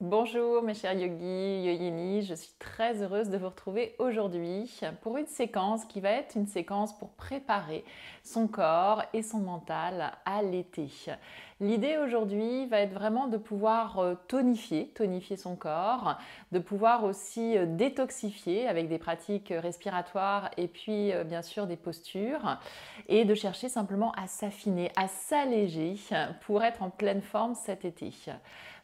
Bonjour mes chers yogis, yoginis, je suis très heureuse de vous retrouver aujourd'hui pour une séquence qui va être une séquence pour préparer son corps et son mental à l'été. L'idée aujourd'hui va être vraiment de pouvoir tonifier son corps, de pouvoir aussi détoxifier avec des pratiques respiratoires et puis bien sûr des postures et de chercher simplement à s'affiner, à s'alléger pour être en pleine forme cet été.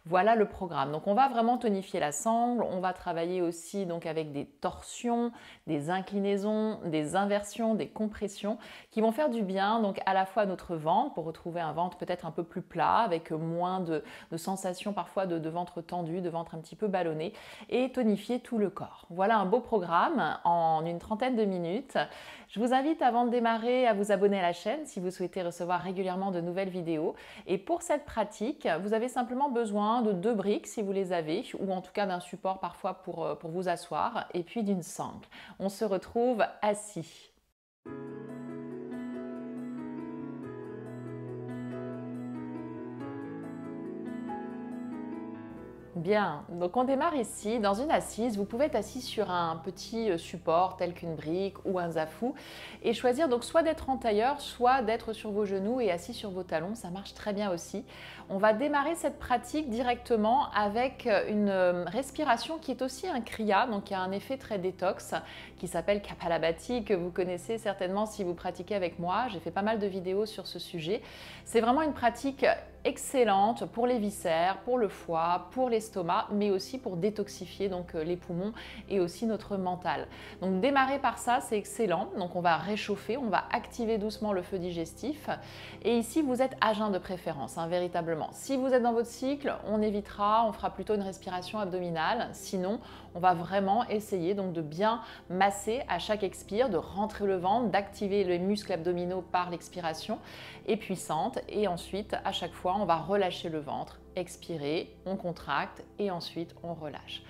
Voilà le programme. Donc on va vraiment tonifier la sangle, on va travailler aussi donc avec des torsions, des inclinaisons, des inversions, des compressions qui vont faire du bien donc à la fois à notre ventre pour retrouver un ventre peut-être un peu plus plat avec moins de sensations parfois de ventre tendu, de ventre un petit peu ballonné et tonifier tout le corps. Voilà un beau programme en une trentaine de minutes. Je vous invite avant de démarrer à vous abonner à la chaîne si vous souhaitez recevoir régulièrement de nouvelles vidéos. Et pour cette pratique, vous avez simplement besoin de 2 briques si vous les avez, ou en tout cas d'un support parfois pour vous asseoir, et puis d'une sangle. On se retrouve assis. Bien, donc on démarre ici dans une assise. Vous pouvez être assis sur un petit support tel qu'une brique ou un zafou et choisir donc soit d'être en tailleur, soit d'être sur vos genoux et assis sur vos talons. Ça marche très bien aussi. On va démarrer cette pratique directement avec une respiration qui est aussi un kriya, donc il y a un effet très détox qui s'appelle Kapalabhati que vous connaissez certainement si vous pratiquez avec moi. J'ai fait pas mal de vidéos sur ce sujet. C'est vraiment une pratique excellente pour les viscères, pour le foie, pour l'estomac, mais aussi pour détoxifier donc les poumons et aussi notre mental. Donc démarrer par ça, c'est excellent. Donc on va réchauffer, on va activer doucement le feu digestif. Et ici, vous êtes à jeun de préférence, hein, véritablement. Si vous êtes dans votre cycle, on évitera, on fera plutôt une respiration abdominale. Sinon, on va vraiment essayer donc de bien masser à chaque expire, de rentrer le ventre, d'activer les muscles abdominaux par l'expiration et puissante. Et ensuite, à chaque fois, on va relâcher le ventre, expirer, on contracte et ensuite on relâche.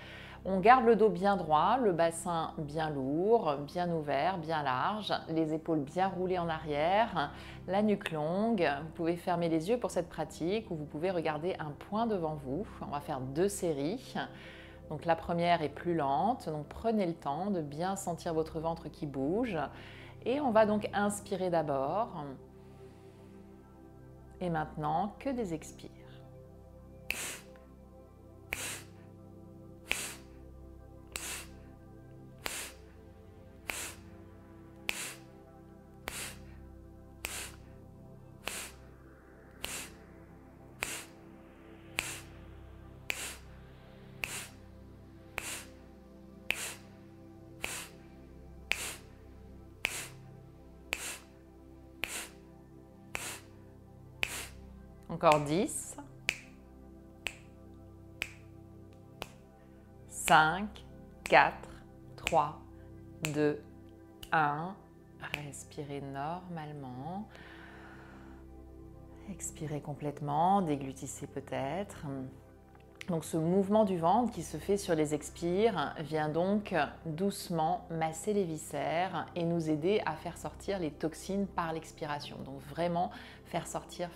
On garde le dos bien droit, le bassin bien lourd, bien ouvert, bien large, les épaules bien roulées en arrière, la nuque longue. Vous pouvez fermer les yeux pour cette pratique ou vous pouvez regarder un point devant vous. On va faire 2 séries. Donc la première est plus lente, donc prenez le temps de bien sentir votre ventre qui bouge. Et on va donc inspirer d'abord. Et maintenant, que des expires. Encore 10, 5, 4, 3, 2, 1. Respirez normalement. Expirez complètement, déglutissez peut-être. Donc ce mouvement du ventre qui se fait sur les expires vient donc doucement masser les viscères et nous aider à faire sortir les toxines par l'expiration. Donc vraiment faire sortir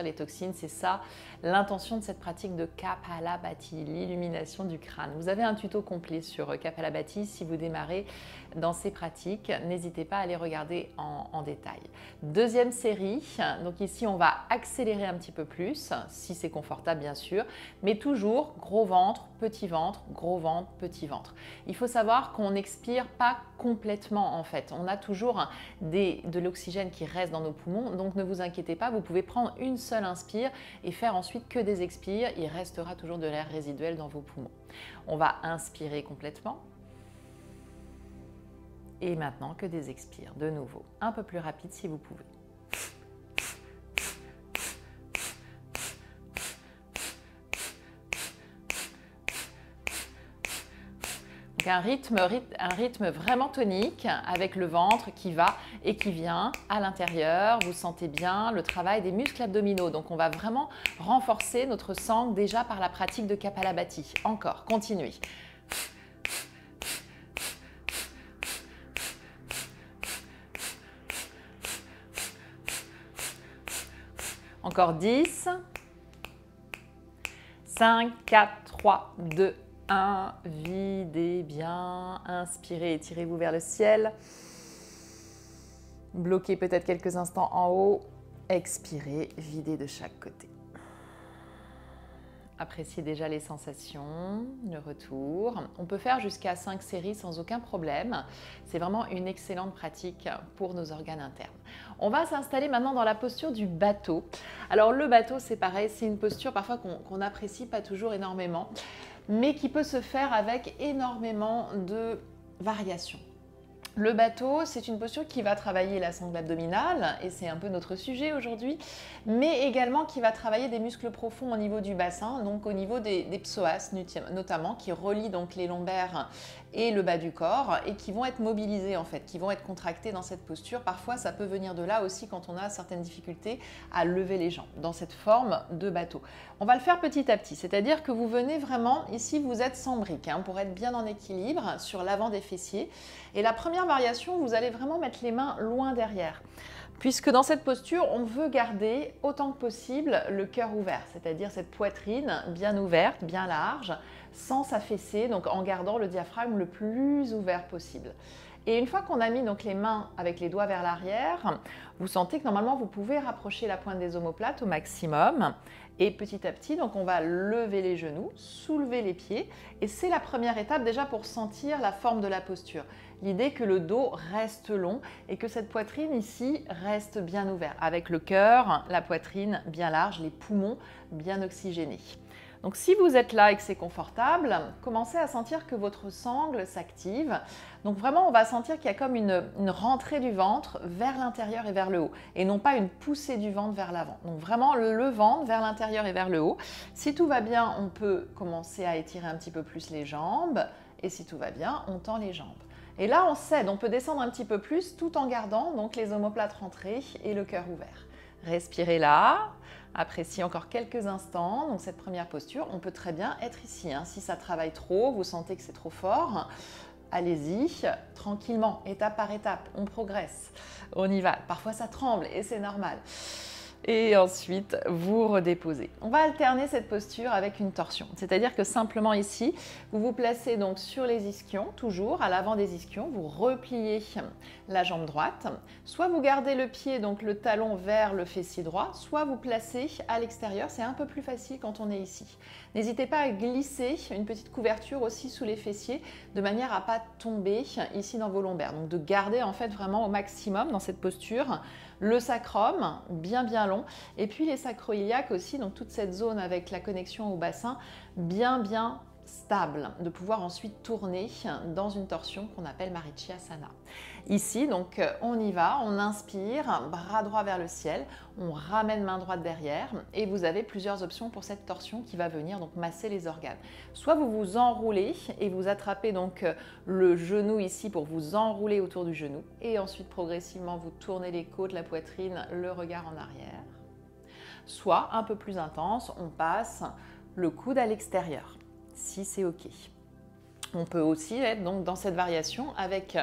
les toxines, c'est ça l'intention de cette pratique de Kapalabhati, l'illumination du crâne. Vous avez un tuto complet sur Kapalabhati si vous démarrez dans ces pratiques, n'hésitez pas à les regarder en détail. Deuxième série, donc ici on va accélérer un petit peu plus, si c'est confortable bien sûr, mais toujours gros ventre, petit ventre, gros ventre, petit ventre. Il faut savoir qu'on n'expire pas complètement en fait, on a toujours de l'oxygène qui reste dans nos poumons, donc ne vous inquiétez pas, vous pouvez prendre une seule inspire et faire ensuite que des expires, il restera toujours de l'air résiduel dans vos poumons. On va inspirer complètement. Et maintenant que des expires, de nouveau, un peu plus rapide si vous pouvez. Donc un rythme vraiment tonique avec le ventre qui va et qui vient à l'intérieur. Vous sentez bien le travail des muscles abdominaux. Donc on va vraiment renforcer notre sangle déjà par la pratique de Kapalabhati. Encore, continuez. Encore 10, 5, 4, 3, 2, 1. Videz bien. Inspirez, étirez-vous vers le ciel. Bloquez peut-être quelques instants en haut. Expirez, videz de chaque côté. Appréciez déjà les sensations, le retour. On peut faire jusqu'à 5 séries sans aucun problème. C'est vraiment une excellente pratique pour nos organes internes. On va s'installer maintenant dans la posture du bateau. Alors le bateau, c'est pareil, c'est une posture parfois qu'on n'apprécie pas toujours énormément, mais qui peut se faire avec énormément de variations. Le bateau, c'est une posture qui va travailler la sangle abdominale, et c'est un peu notre sujet aujourd'hui, mais également qui va travailler des muscles profonds au niveau du bassin, donc au niveau des psoas notamment, qui relient donc les lombaires et le bas du corps, et qui vont être mobilisés en fait, qui vont être contractés dans cette posture. Parfois, ça peut venir de là aussi quand on a certaines difficultés à lever les jambes, dans cette forme de bateau. On va le faire petit à petit, c'est-à-dire que vous venez vraiment, ici vous êtes sans brique, pour être bien en équilibre sur l'avant des fessiers. Et la première variation, vous allez vraiment mettre les mains loin derrière. Puisque dans cette posture, on veut garder autant que possible le cœur ouvert, c'est-à-dire cette poitrine bien ouverte, bien large, sans s'affaisser, donc en gardant le diaphragme le plus ouvert possible. Et une fois qu'on a mis donc les mains avec les doigts vers l'arrière, vous sentez que normalement vous pouvez rapprocher la pointe des omoplates au maximum. Et petit à petit, donc on va lever les genoux, soulever les pieds. Et c'est la première étape déjà pour sentir la forme de la posture. L'idée que le dos reste long et que cette poitrine ici reste bien ouverte, avec le cœur, la poitrine bien large, les poumons bien oxygénés. Donc si vous êtes là et que c'est confortable, commencez à sentir que votre sangle s'active. Donc vraiment, on va sentir qu'il y a comme une rentrée du ventre vers l'intérieur et vers le haut, et non pas une poussée du ventre vers l'avant. Donc vraiment le ventre vers l'intérieur et vers le haut. Si tout va bien, on peut commencer à étirer un petit peu plus les jambes, et si tout va bien, on tend les jambes. Et là, on cède, on peut descendre un petit peu plus tout en gardant donc les omoplates rentrées et le cœur ouvert. Respirez là. Appréciez encore quelques instants donc cette première posture. On peut très bien être ici. Si ça travaille trop, vous sentez que c'est trop fort, allez-y, tranquillement, étape par étape, on progresse. On y va. Parfois ça tremble et c'est normal. Et ensuite, vous redéposez. On va alterner cette posture avec une torsion. C'est-à-dire que simplement ici, vous vous placez donc sur les ischions, toujours à l'avant des ischions, vous repliez la jambe droite. Soit vous gardez le pied, donc le talon vers le fessier droit, soit vous placez à l'extérieur. C'est un peu plus facile quand on est ici. N'hésitez pas à glisser une petite couverture aussi sous les fessiers, de manière à ne pas tomber ici dans vos lombaires. Donc de garder en fait vraiment au maximum dans cette posture le sacrum bien long, et puis les sacro-iliaques aussi, donc toute cette zone avec la connexion au bassin bien stable, de pouvoir ensuite tourner dans une torsion qu'on appelle Marichyasana. Ici, donc on y va, on inspire, bras droit vers le ciel, on ramène main droite derrière, et vous avez plusieurs options pour cette torsion qui va venir donc masser les organes. Soit vous vous enroulez et vous attrapez donc le genou ici pour vous enrouler autour du genou, et ensuite progressivement vous tournez les côtes, la poitrine, le regard en arrière. Soit un peu plus intense, on passe le coude à l'extérieur, si c'est OK. On peut aussi être donc dans cette variation avec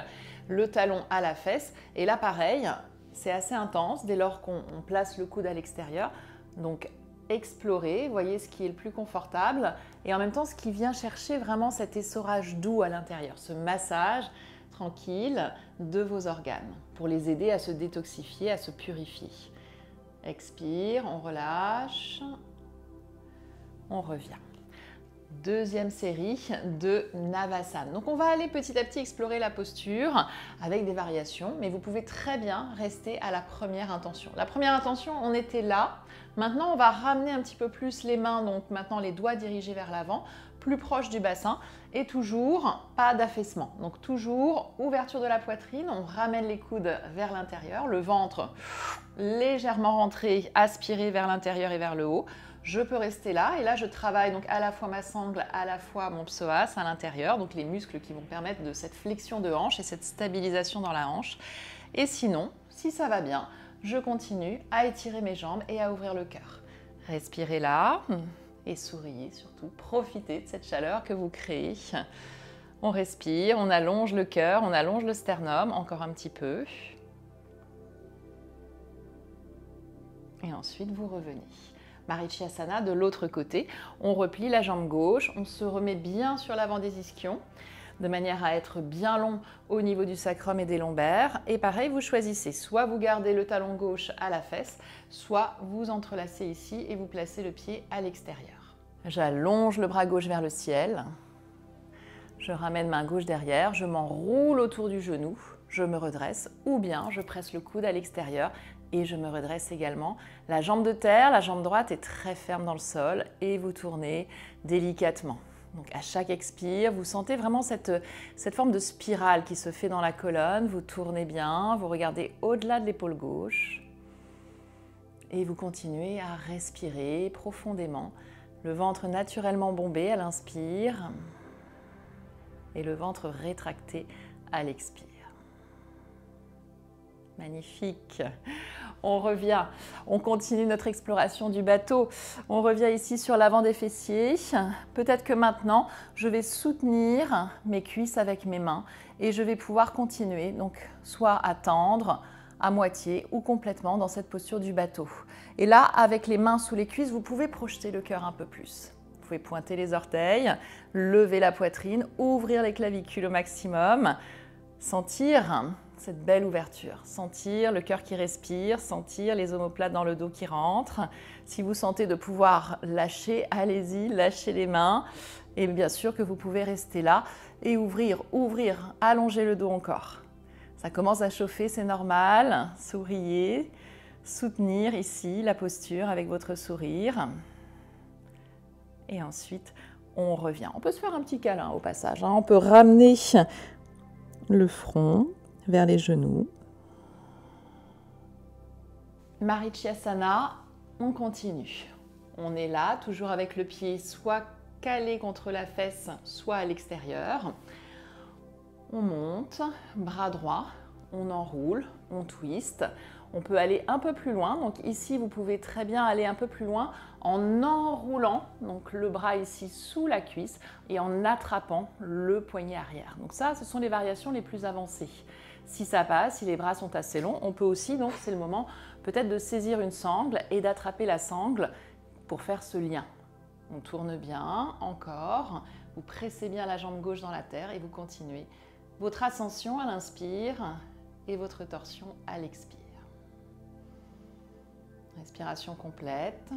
le talon à la fesse. Et là, pareil, c'est assez intense dès lors qu'on place le coude à l'extérieur. Donc, explorez, voyez ce qui est le plus confortable et en même temps ce qui vient chercher vraiment cet essorage doux à l'intérieur, ce massage tranquille de vos organes pour les aider à se détoxifier, à se purifier. Expire, on relâche, on revient. Deuxième série de Navasana. Donc on va aller petit à petit explorer la posture avec des variations, mais vous pouvez très bien rester à la première intention. La première intention, on était là. Maintenant, on va ramener un petit peu plus les mains, donc maintenant les doigts dirigés vers l'avant, plus proche du bassin, et toujours pas d'affaissement. Donc toujours ouverture de la poitrine, on ramène les coudes vers l'intérieur, le ventre légèrement rentré, aspiré vers l'intérieur et vers le haut. Je peux rester là et là je travaille donc à la fois ma sangle, à la fois mon psoas à l'intérieur, donc les muscles qui vont permettre de cette flexion de hanche et cette stabilisation dans la hanche. Et sinon, si ça va bien, je continue à étirer mes jambes et à ouvrir le cœur. Respirez là et souriez surtout, profitez de cette chaleur que vous créez. On respire, on allonge le cœur, on allonge le sternum, encore un petit peu. Et ensuite vous revenez. Marichyasana de l'autre côté. On replie la jambe gauche, on se remet bien sur l'avant des ischions, de manière à être bien long au niveau du sacrum et des lombaires. Et pareil, vous choisissez, soit vous gardez le talon gauche à la fesse, soit vous entrelacez ici et vous placez le pied à l'extérieur. J'allonge le bras gauche vers le ciel. Je ramène main gauche derrière, je m'enroule autour du genou, je me redresse ou bien je presse le coude à l'extérieur et je me redresse également. La jambe de terre, la jambe droite est très ferme dans le sol et vous tournez délicatement. Donc à chaque expire, vous sentez vraiment cette forme de spirale qui se fait dans la colonne. Vous tournez bien, vous regardez au-delà de l'épaule gauche et vous continuez à respirer profondément. Le ventre naturellement bombé à l'inspire et le ventre rétracté à l'expire. Magnifique. On revient, on continue notre exploration du bateau. On revient ici sur l'avant des fessiers. Peut-être que maintenant, je vais soutenir mes cuisses avec mes mains et je vais pouvoir continuer, donc soit à tendre, à moitié ou complètement dans cette posture du bateau. Et là, avec les mains sous les cuisses, vous pouvez projeter le cœur un peu plus. Vous pouvez pointer les orteils, lever la poitrine, ouvrir les clavicules au maximum, sentir cette belle ouverture, sentir le cœur qui respire, sentir les omoplates dans le dos qui rentrent. Si vous sentez de pouvoir lâcher, allez-y, lâchez les mains. Et bien sûr que vous pouvez rester là et ouvrir, allonger le dos encore. Ça commence à chauffer, c'est normal. Souriez, soutenir ici la posture avec votre sourire. Et ensuite, on revient. On peut se faire un petit câlin au passage. On peut ramener le front vers les genoux. Marichyasana, on continue. On est là, toujours avec le pied soit calé contre la fesse, soit à l'extérieur. On monte, bras droit, on enroule, on twist. On peut aller un peu plus loin. Donc ici, vous pouvez très bien aller un peu plus loin en enroulant donc le bras ici sous la cuisse et en attrapant le poignet arrière. Donc ça, ce sont les variations les plus avancées. Si ça passe, si les bras sont assez longs, on peut aussi, donc c'est le moment peut-être de saisir une sangle et d'attraper la sangle pour faire ce lien. On tourne bien, encore, vous pressez bien la jambe gauche dans la terre et vous continuez votre ascension à l'inspire et votre torsion à l'expire. Respiration complète.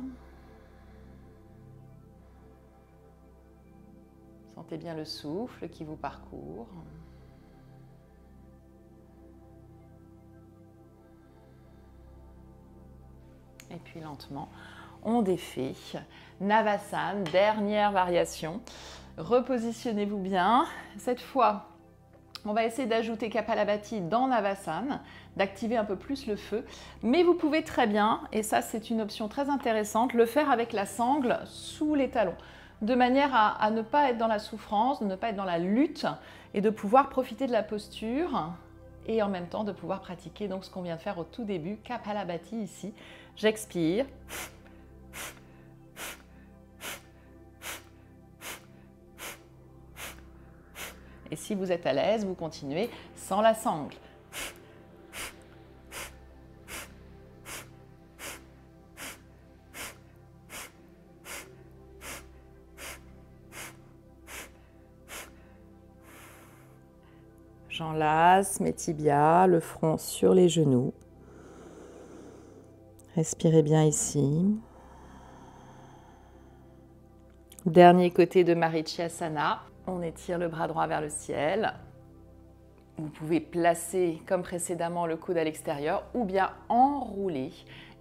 Sentez bien le souffle qui vous parcourt. Et puis lentement, on défait. Navasana, dernière variation. Repositionnez-vous bien. Cette fois, on va essayer d'ajouter Kapalabhati dans Navasana, d'activer un peu plus le feu. Mais vous pouvez très bien, et ça c'est une option très intéressante, le faire avec la sangle sous les talons, de manière à ne pas être dans la souffrance, de ne pas être dans la lutte, et de pouvoir profiter de la posture, et en même temps de pouvoir pratiquer donc ce qu'on vient de faire au tout début, Kapalabhati ici. J'expire. Et si vous êtes à l'aise, vous continuez sans la sangle. J'enlace mes tibias, le front sur les genoux. Respirez bien ici. Dernier côté de Marichyasana. On étire le bras droit vers le ciel. Vous pouvez placer, comme précédemment, le coude à l'extérieur ou bien enrouler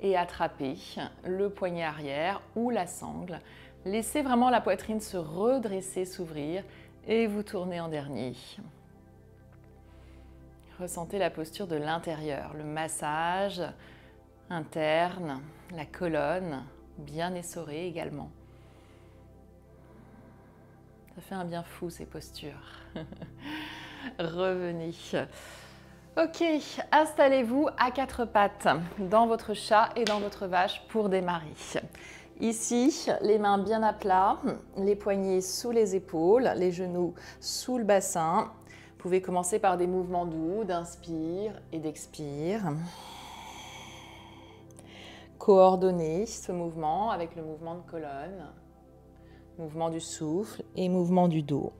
et attraper le poignet arrière ou la sangle. Laissez vraiment la poitrine se redresser, s'ouvrir et vous tournez en dernier. Ressentez la posture de l'intérieur, le massage interne, la colonne bien essorée également. Ça fait un bien fou ces postures. Revenez. Ok, installez-vous à quatre pattes dans votre chat et dans votre vache pour démarrer. Ici, les mains bien à plat, les poignets sous les épaules, les genoux sous le bassin. Vous pouvez commencer par des mouvements doux d'inspire et d'expire. coordonner ce mouvement avec le mouvement de colonne, mouvement du souffle et mouvement du dos.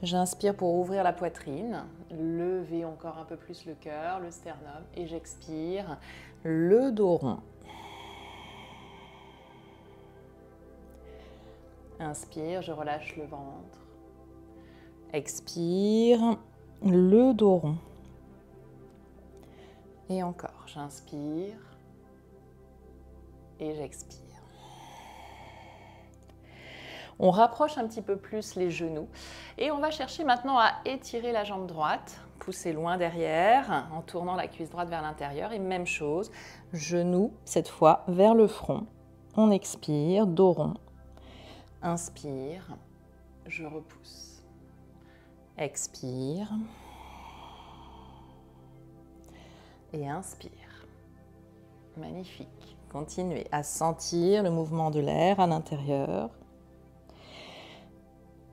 J'inspire pour ouvrir la poitrine, lever encore un peu plus le cœur, le sternum, et j'expire, le dos rond. Inspire, je relâche le ventre. Expire, le dos rond. Et encore, j'inspire et j'expire. On rapproche un petit peu plus les genoux et on va chercher maintenant à étirer la jambe droite, pousser loin derrière en tournant la cuisse droite vers l'intérieur et même chose, genoux cette fois vers le front. On expire, dos rond. Inspire, je repousse. Expire et inspire. Magnifique. Continuez à sentir le mouvement de l'air à l'intérieur.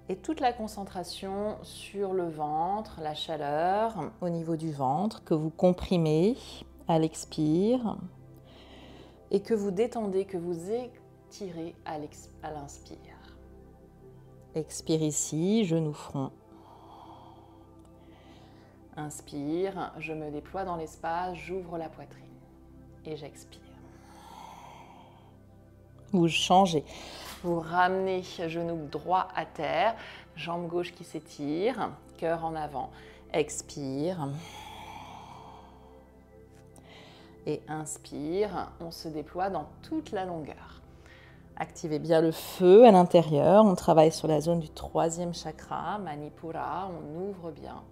Et toute la concentration sur le ventre, la chaleur au niveau du ventre que vous comprimez à l'expire et que vous détendez, que vous étirez à l'inspire. Expire ici, genou front. Inspire, je me déploie dans l'espace, j'ouvre la poitrine et j'expire. Vous changez. Vous ramenez genou droit à terre, jambe gauche qui s'étire, cœur en avant. Expire. Et inspire, on se déploie dans toute la longueur. Activez bien le feu à l'intérieur. On travaille sur la zone du 3e chakra, Manipura. On ouvre bien.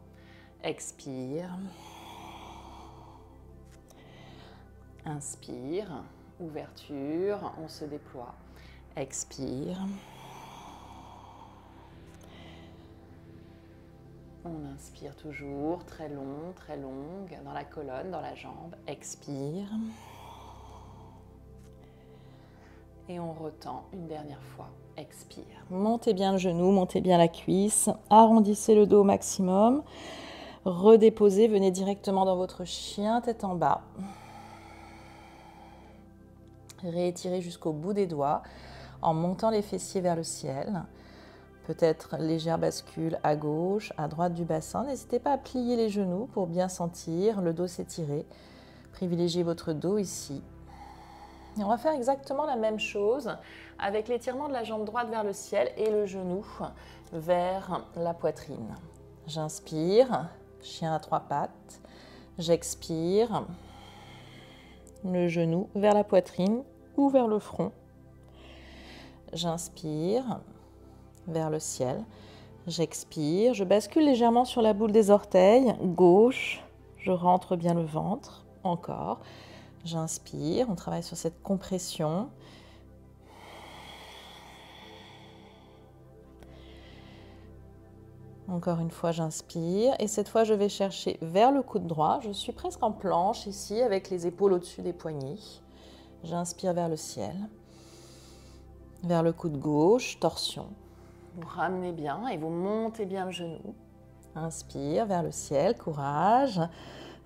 Expire. Inspire. Ouverture, on se déploie. Expire. On inspire toujours, très longue, dans la colonne, dans la jambe. Expire. Et on retend une dernière fois. Expire. Montez bien le genou, montez bien la cuisse. Arrondissez le dos au maximum. Redéposez, venez directement dans votre chien, tête en bas. Réétirez jusqu'au bout des doigts en montant les fessiers vers le ciel. Peut-être légère bascule à gauche, à droite du bassin. N'hésitez pas à plier les genoux pour bien sentir le dos s'étirer. Privilégiez votre dos ici. Et on va faire exactement la même chose avec l'étirement de la jambe droite vers le ciel et le genou vers la poitrine. J'inspire, chien à 3 pattes. J'expire, le genou vers la poitrine ou vers le front. J'inspire vers le ciel. J'expire. Je bascule légèrement sur la boule des orteils. Gauche. Je rentre bien le ventre. Encore. J'inspire. On travaille sur cette compression. Encore une fois, j'inspire. Et cette fois, je vais chercher vers le coude droit. Je suis presque en planche ici avec les épaules au-dessus des poignets. J'inspire vers le ciel. Vers le coude gauche, torsion. Vous ramenez bien et vous montez bien le genou. Inspire vers le ciel, courage.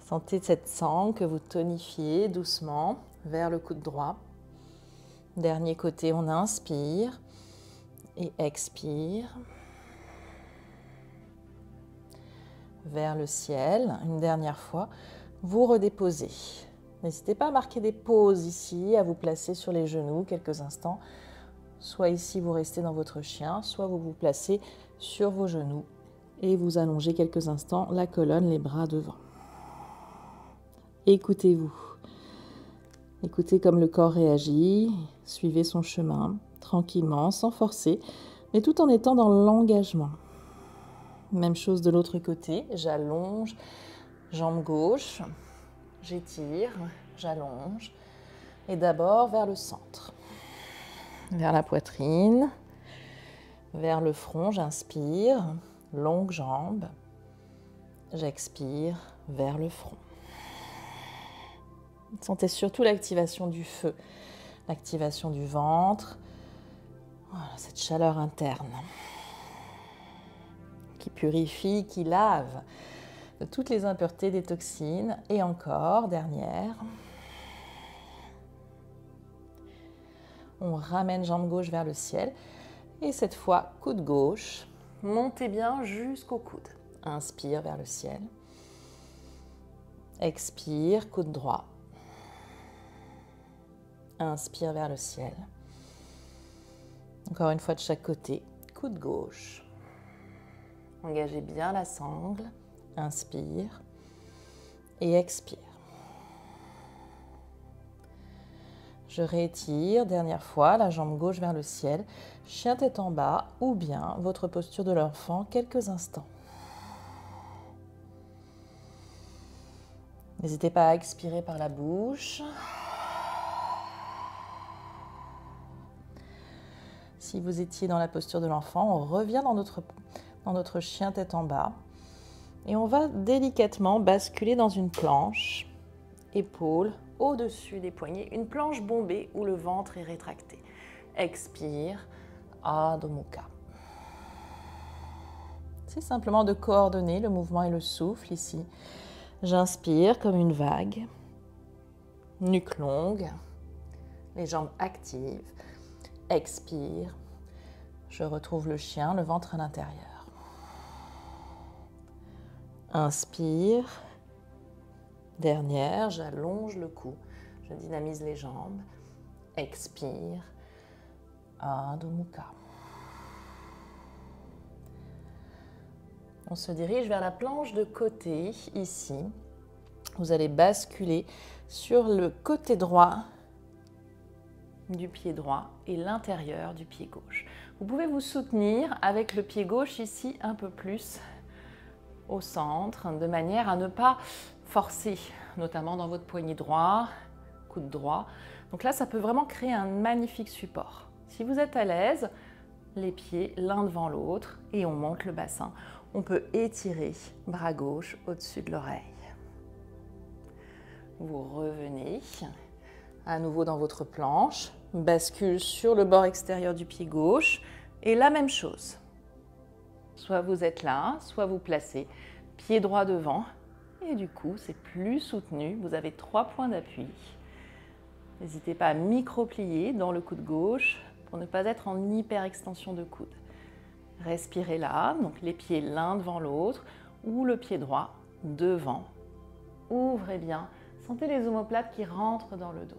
Sentez cette sangle que vous tonifiez doucement vers le coude droit. Dernier côté, on inspire et expire. Vers le ciel, une dernière fois, vous redéposez. N'hésitez pas à marquer des pauses ici, à vous placer sur les genoux quelques instants. Soit ici, vous restez dans votre chien, soit vous vous placez sur vos genoux et vous allongez quelques instants la colonne, les bras devant. Écoutez-vous. Écoutez comme le corps réagit, suivez son chemin tranquillement, sans forcer, mais tout en étant dans l'engagement. Même chose de l'autre côté, j'allonge, jambe gauche, j'étire, j'allonge, et d'abord vers le centre. Vers la poitrine, vers le front, j'inspire, longue jambe, j'expire vers le front. Sentez surtout l'activation du feu, l'activation du ventre, voilà, cette chaleur interne qui purifie, qui lave de toutes les impuretés, des toxines. Et encore, dernière. On ramène jambe gauche vers le ciel. Et cette fois, coude gauche. Montez bien jusqu'au coude. Inspire vers le ciel. Expire, coude droit. Inspire vers le ciel. Encore une fois de chaque côté. Coude gauche. Engagez bien la sangle. Inspire et expire. Je réétire, dernière fois, la jambe gauche vers le ciel, chien tête en bas ou bien votre posture de l'enfant quelques instants. N'hésitez pas à expirer par la bouche. Si vous étiez dans la posture de l'enfant, on revient dans notre chien tête en bas. Et on va délicatement basculer dans une planche, épaules au-dessus des poignets, une planche bombée où le ventre est rétracté. Expire, Adho Mukha. C'est simplement de coordonner le mouvement et le souffle ici. J'inspire comme une vague, nuque longue, les jambes actives. Expire, je retrouve le chien, le ventre à l'intérieur. Inspire, dernière, j'allonge le cou, je dynamise les jambes. Expire, Adho Mukha. On se dirige vers la planche de côté, ici. Vous allez basculer sur le côté droit du pied droit et l'intérieur du pied gauche. Vous pouvez vous soutenir avec le pied gauche ici un peu plus au centre, de manière à ne pas forcer, notamment dans votre poignet droit, coude droit. Donc là, ça peut vraiment créer un magnifique support. Si vous êtes à l'aise, les pieds l'un devant l'autre et on monte le bassin. On peut étirer bras gauche au-dessus de l'oreille. Vous revenez à nouveau dans votre planche, bascule sur le bord extérieur du pied gauche et la même chose. Soit vous êtes là, soit vous placez pied droit devant et du coup c'est plus soutenu, vous avez 3 points d'appui. N'hésitez pas à micro-plier dans le coude gauche pour ne pas être en hyper extension de coude. Respirez là, donc les pieds l'un devant l'autre ou le pied droit devant. Ouvrez bien, sentez les omoplates qui rentrent dans le dos.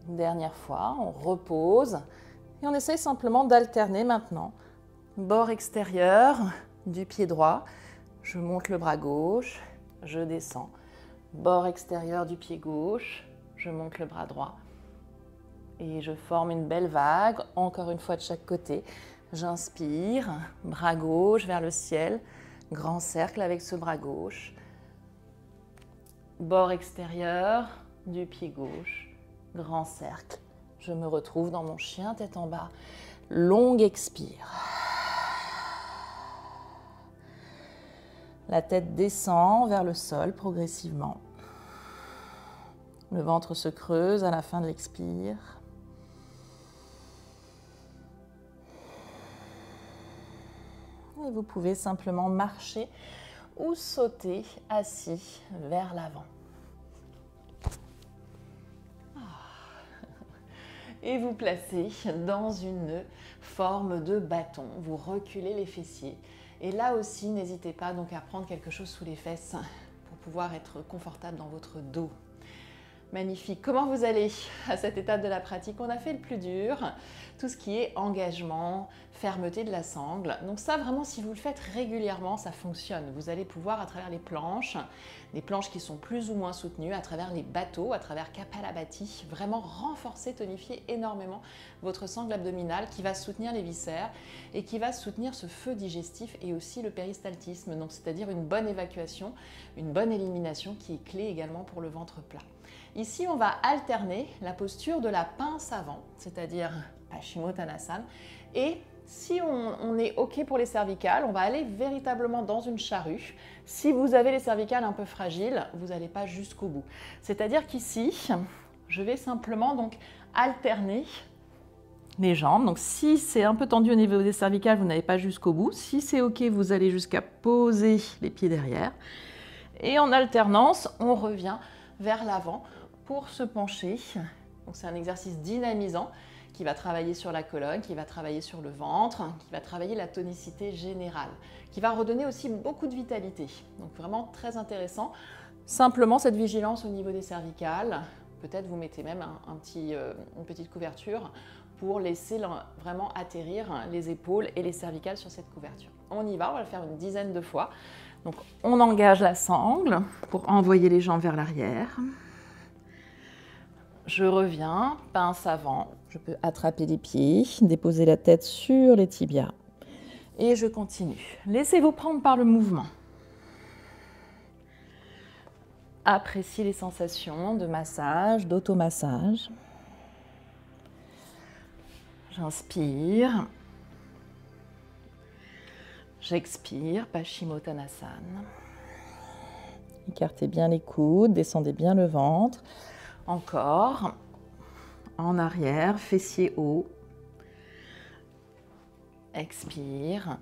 Dernière fois, on repose et on essaye simplement d'alterner maintenant. Bord extérieur du pied droit, je monte le bras gauche, je descends. Bord extérieur du pied gauche, je monte le bras droit. Et je forme une belle vague, encore une fois de chaque côté. J'inspire, bras gauche vers le ciel, grand cercle avec ce bras gauche. Bord extérieur du pied gauche, grand cercle. Je me retrouve dans mon chien tête en bas. Longue expire. La tête descend vers le sol progressivement. Le ventre se creuse à la fin de l'expire. Et vous pouvez simplement marcher ou sauter assis vers l'avant. Et vous placez dans une forme de bâton. Vous reculez les fessiers. Et là aussi, n'hésitez pas donc à prendre quelque chose sous les fesses pour pouvoir être confortable dans votre dos. Magnifique. Comment vous allez à cette étape de la pratique? On a fait le plus dur, tout ce qui est engagement, fermeté de la sangle. Donc ça, vraiment, si vous le faites régulièrement, ça fonctionne. Vous allez pouvoir, à travers les planches qui sont plus ou moins soutenues, à travers les bateaux, à travers Kapalabhati, vraiment renforcer, tonifier énormément votre sangle abdominale qui va soutenir les viscères et qui va soutenir ce feu digestif et aussi le péristaltisme, donc c'est-à-dire une bonne évacuation, une bonne élimination qui est clé également pour le ventre plat. Ici, on va alterner la posture de la pince avant, c'est-à-dire Paschimottanasana. Et si on est OK pour les cervicales, on va aller véritablement dans une charrue. Si vous avez les cervicales un peu fragiles, vous n'allez pas jusqu'au bout. C'est-à-dire qu'ici, je vais simplement donc alterner les jambes. Donc si c'est un peu tendu au niveau des cervicales, vous n'allez pas jusqu'au bout. Si c'est OK, vous allez jusqu'à poser les pieds derrière. Et en alternance, on revient vers l'avant pour se pencher Donc c'est un exercice dynamisant qui va travailler sur la colonne, qui va travailler sur le ventre, qui va travailler la tonicité générale, qui va redonner aussi beaucoup de vitalité. Donc vraiment très intéressant. Simplement cette vigilance au niveau des cervicales. Peut-être vous mettez même une petite couverture pour laisser vraiment atterrir les épaules et les cervicales sur cette couverture. On y va, on va le faire une dizaine de fois. Donc on engage la sangle pour envoyer les jambes vers l'arrière. Je reviens, pince avant, je peux attraper les pieds, déposer la tête sur les tibias et je continue. Laissez-vous prendre par le mouvement. Appréciez les sensations de massage, d'automassage. J'inspire. J'expire, Paschimottanasana. Écartez bien les coudes, descendez bien le ventre. Encore. En arrière, fessier haut. Expire.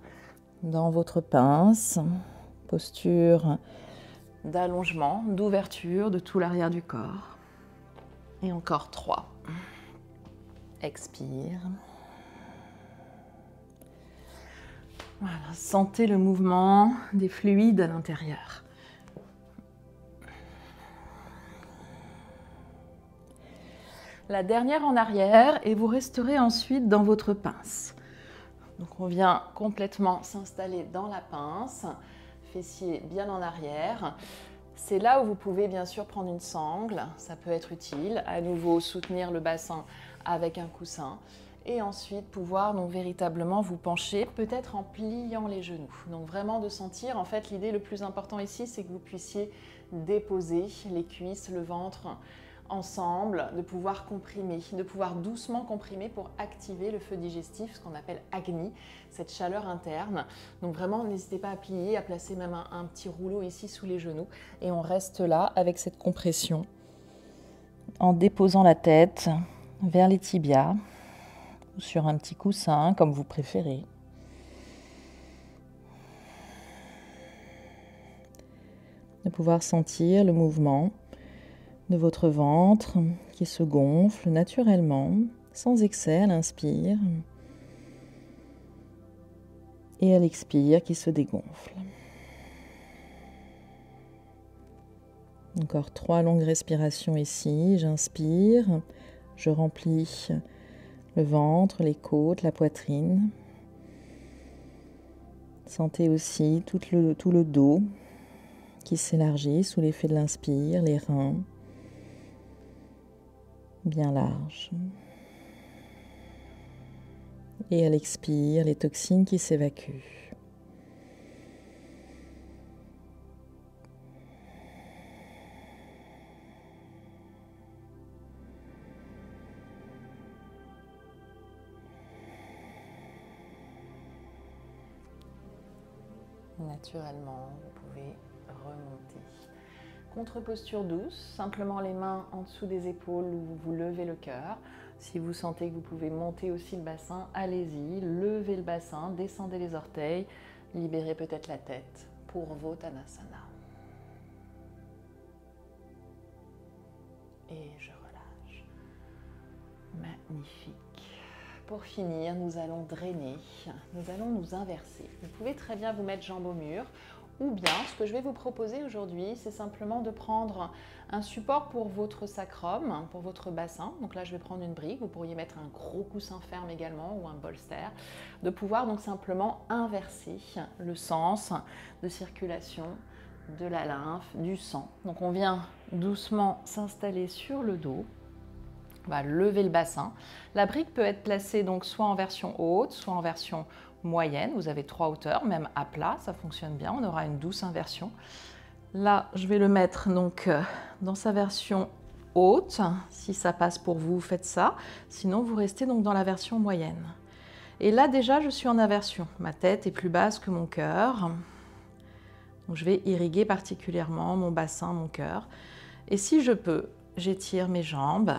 Dans votre pince, posture d'allongement, d'ouverture de tout l'arrière du corps. Et encore 3. Expire. Voilà, sentez le mouvement des fluides à l'intérieur. La dernière en arrière et vous resterez ensuite dans votre pince. Donc on vient complètement s'installer dans la pince, fessier bien en arrière. C'est là où vous pouvez bien sûr prendre une sangle, ça peut être utile. À nouveau soutenir le bassin avec un coussin. Et ensuite pouvoir donc véritablement vous pencher, peut-être en pliant les genoux. Donc vraiment de sentir, en fait l'idée le plus important ici, c'est que vous puissiez déposer les cuisses, le ventre ensemble, de pouvoir comprimer, de pouvoir doucement comprimer pour activer le feu digestif, ce qu'on appelle Agni, cette chaleur interne. Donc vraiment n'hésitez pas à plier, à placer même un petit rouleau ici sous les genoux. Et on reste là avec cette compression en déposant la tête vers les tibias, sur un petit coussin, comme vous préférez. De pouvoir sentir le mouvement de votre ventre qui se gonfle naturellement, sans excès à l'inspire, et à l'expire qui se dégonfle. Encore 3 longues respirations ici. J'inspire, je remplis le ventre, les côtes, la poitrine. Sentez aussi tout le dos qui s'élargit sous l'effet de l'inspire, les reins bien larges. Et à l'expire, les toxines qui s'évacuent. Naturellement, vous pouvez remonter. Contre-posture douce, simplement les mains en dessous des épaules où vous levez le cœur. Si vous sentez que vous pouvez monter aussi le bassin, allez-y, levez le bassin, descendez les orteils, libérez peut-être la tête pour Vottanasana. Et je relâche. Magnifique. Pour finir, nous allons drainer, nous allons nous inverser. Vous pouvez très bien vous mettre jambes au mur, ou bien ce que je vais vous proposer aujourd'hui, c'est simplement de prendre un support pour votre sacrum, pour votre bassin. Donc là, je vais prendre une brique, vous pourriez mettre un gros coussin ferme également ou un bolster, de pouvoir donc simplement inverser le sens de circulation de la lymphe, du sang. Donc on vient doucement s'installer sur le dos. On va lever le bassin. La brique peut être placée donc soit en version haute, soit en version moyenne. Vous avez 3 hauteurs, même à plat, ça fonctionne bien. On aura une douce inversion. Là, je vais le mettre donc dans sa version haute. Si ça passe pour vous, faites ça. Sinon, vous restez donc dans la version moyenne. Et là, déjà, je suis en inversion. Ma tête est plus basse que mon cœur. Donc, je vais irriguer particulièrement mon bassin, mon cœur. Et si je peux, j'étire mes jambes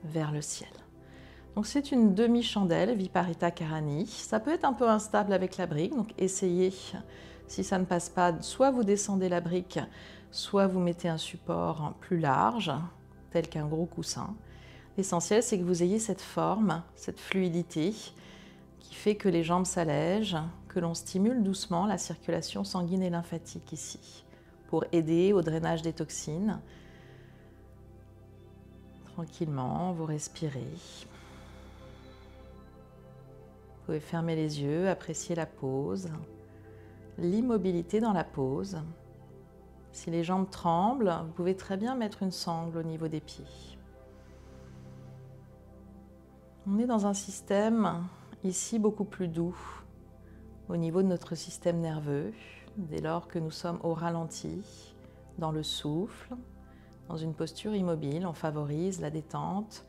vers le ciel. Donc c'est une demi-chandelle, Viparita Karani. Ça peut être un peu instable avec la brique, donc essayez, si ça ne passe pas, soit vous descendez la brique, soit vous mettez un support plus large, tel qu'un gros coussin. L'essentiel, c'est que vous ayez cette forme, cette fluidité qui fait que les jambes s'allègent, que l'on stimule doucement la circulation sanguine et lymphatique ici pour aider au drainage des toxines. Tranquillement, vous respirez. Vous pouvez fermer les yeux, apprécier la pause, l'immobilité dans la pause. Si les jambes tremblent, vous pouvez très bien mettre une sangle au niveau des pieds. On est dans un système ici beaucoup plus doux au niveau de notre système nerveux, dès lors que nous sommes au ralenti, dans le souffle, dans une posture immobile. On favorise la détente,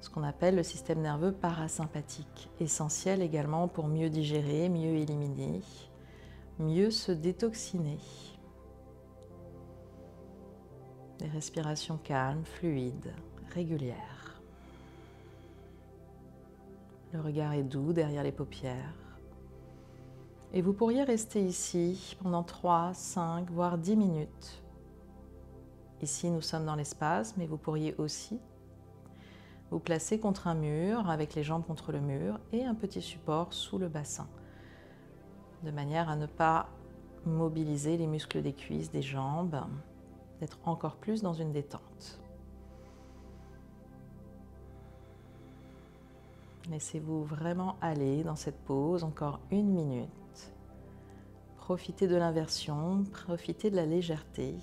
ce qu'on appelle le système nerveux parasympathique, essentiel également pour mieux digérer, mieux éliminer, mieux se détoxiner. Des respirations calmes, fluides, régulières. Le regard est doux derrière les paupières. Et vous pourriez rester ici pendant 3, 5, voire 10 minutes. Ici, nous sommes dans l'espace, mais vous pourriez aussi vous placer contre un mur, avec les jambes contre le mur et un petit support sous le bassin, de manière à ne pas mobiliser les muscles des cuisses, des jambes, d'être encore plus dans une détente. Laissez-vous vraiment aller dans cette pause, encore 1 minute. Profitez de l'inversion, profitez de la légèreté.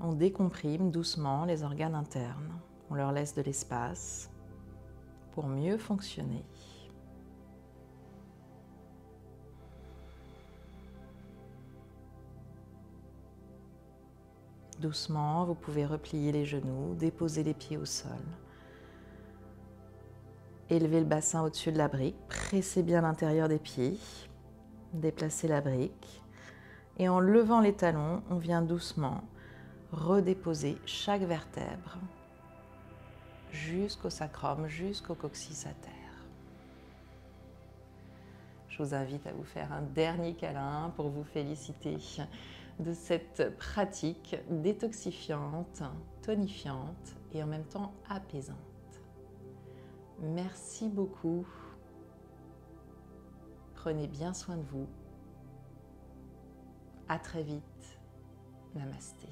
On décomprime doucement les organes internes. On leur laisse de l'espace pour mieux fonctionner. Doucement, vous pouvez replier les genoux, déposer les pieds au sol. Élevez le bassin au-dessus de la brique, pressez bien l'intérieur des pieds, déplacez la brique et en levant les talons, on vient doucement redéposer chaque vertèbre jusqu'au sacrum, jusqu'au coccyx à terre. Je vous invite à vous faire un dernier câlin pour vous féliciter de cette pratique détoxifiante, tonifiante et en même temps apaisante. Merci beaucoup. Prenez bien soin de vous. À très vite. Namasté.